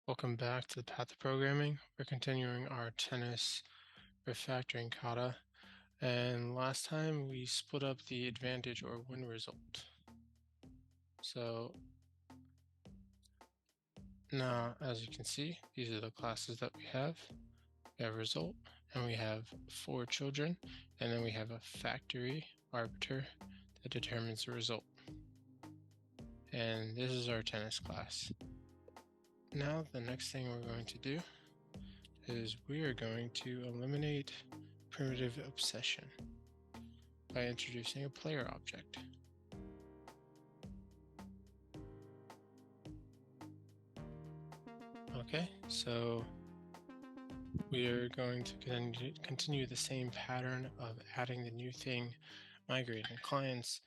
Welcome back to the path of programming. We're continuing our tennis refactoring kata, and last time we split up the advantage or win result. So now, as you can see, these are the classes that we have. We have result, and we have four children, and then we have a factory arbiter that determines the result. And this is our tennis class. Now, the next thing we're going to do is we are going to eliminate primitive obsession by introducing a player object. Okay, so we are going to continue the same pattern of adding the new thing, migrating clients,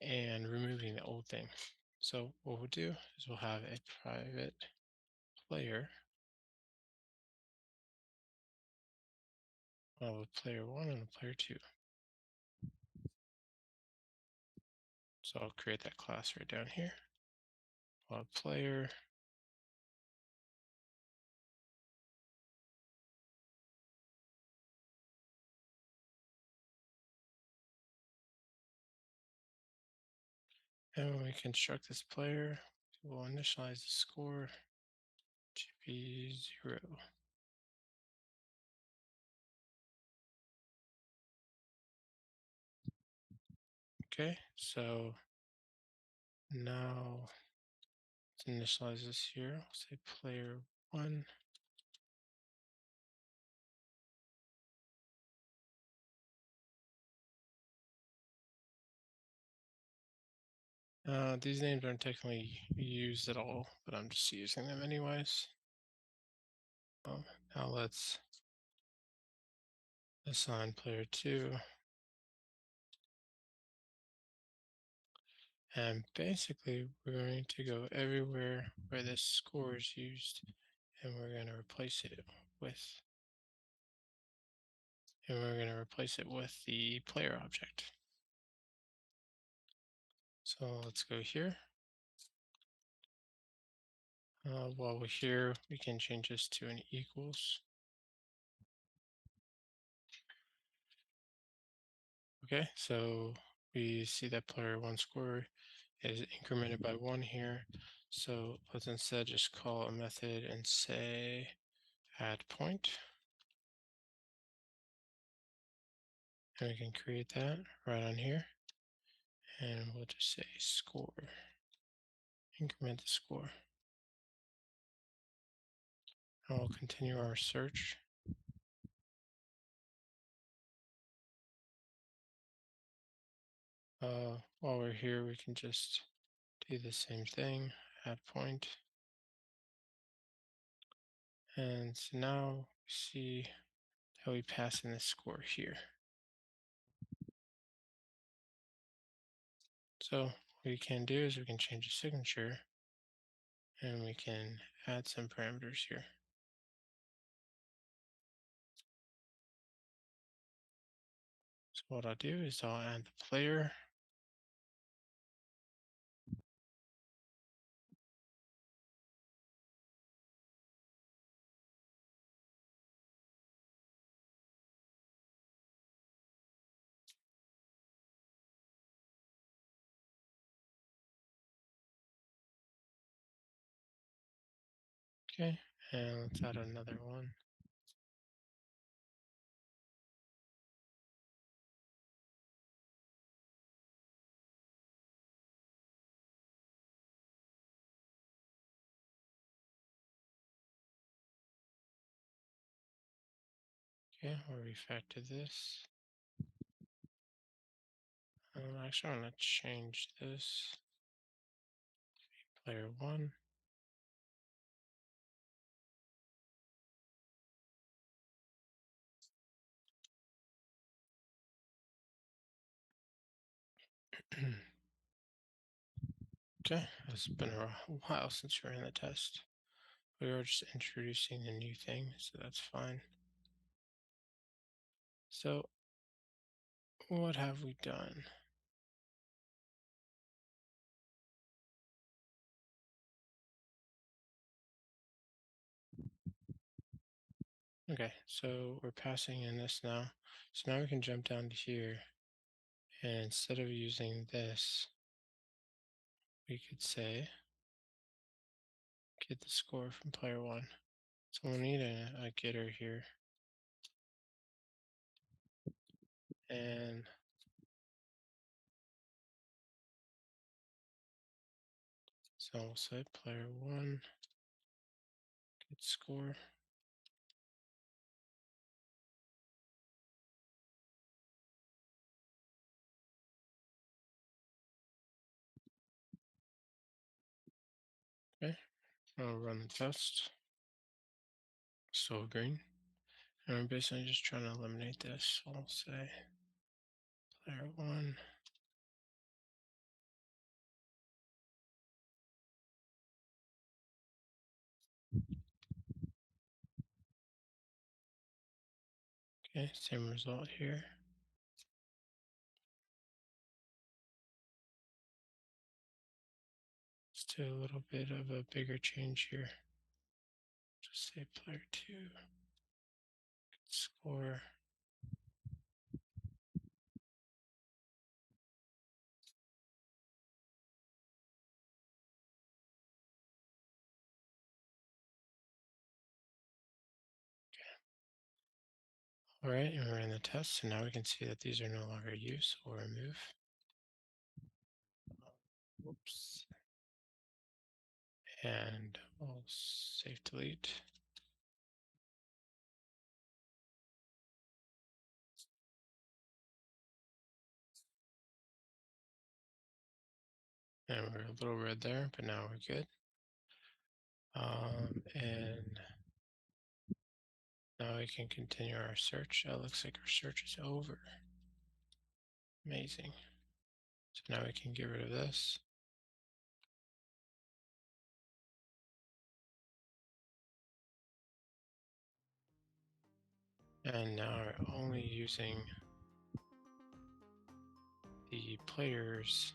and removing the old thing. So what we'll do is we'll have a private player of a player 1 and a player 2. So I'll create that class right down here. We'll have player and when we construct this player, we'll initialize the score to be 0. Okay, so now let's initialize this here. I'll say player 1. These names aren't technically used at all, but I'm just using them anyways. Now let's assign player 2. And basically, we're going to go everywhere where this score is used, and we're going to replace it with the player object. So let's go here. While we're here, we can change this to an equals. Okay, so we see that player 1 score is incremented by 1 here. So let's instead just call a method and say add point. And we can create that right on here. And we'll just say score, increment the score. And we'll continue our search. While we're here, we can just do the same thing, add point. And so now we see how we pass in the score here. So what we can do is we can change the signature and we can add some parameters here. So what I'll do is I'll add the player. Okay, and let's add another one. Okay, we'll refactor this. Actually, I'm going to change this. Player 1. Okay, it's been a while since we ran the test. We were just introducing the new thing, so that's fine. So what have we done? Okay, so we're passing in this now. So now we can jump down to here, and instead of using this, we could say get the score from player one. So we'll need a getter here, and so we'll say player one get score. Okay, I'll run the test. Still green. And we're basically just trying to eliminate this. So I'll say player one. Okay, same result here. Let's do a little bit of a bigger change here. Just say player two score. All right, and we're in the test, and now we can see that these are no longer used. So we'll remove. Whoops. And we'll save delete. And we're a little red there, but now we're good. And now we can continue our search. It looks like our search is over. Amazing. So now we can get rid of this. And now we're only using the players.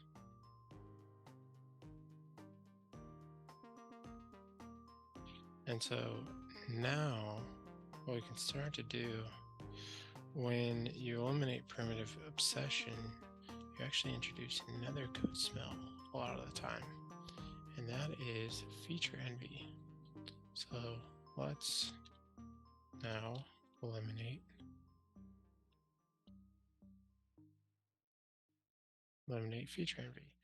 And so now what we can start to do, when you eliminate primitive obsession, you actually introduce another code smell a lot of the time, and that is feature envy. So let's now eliminate feature envy.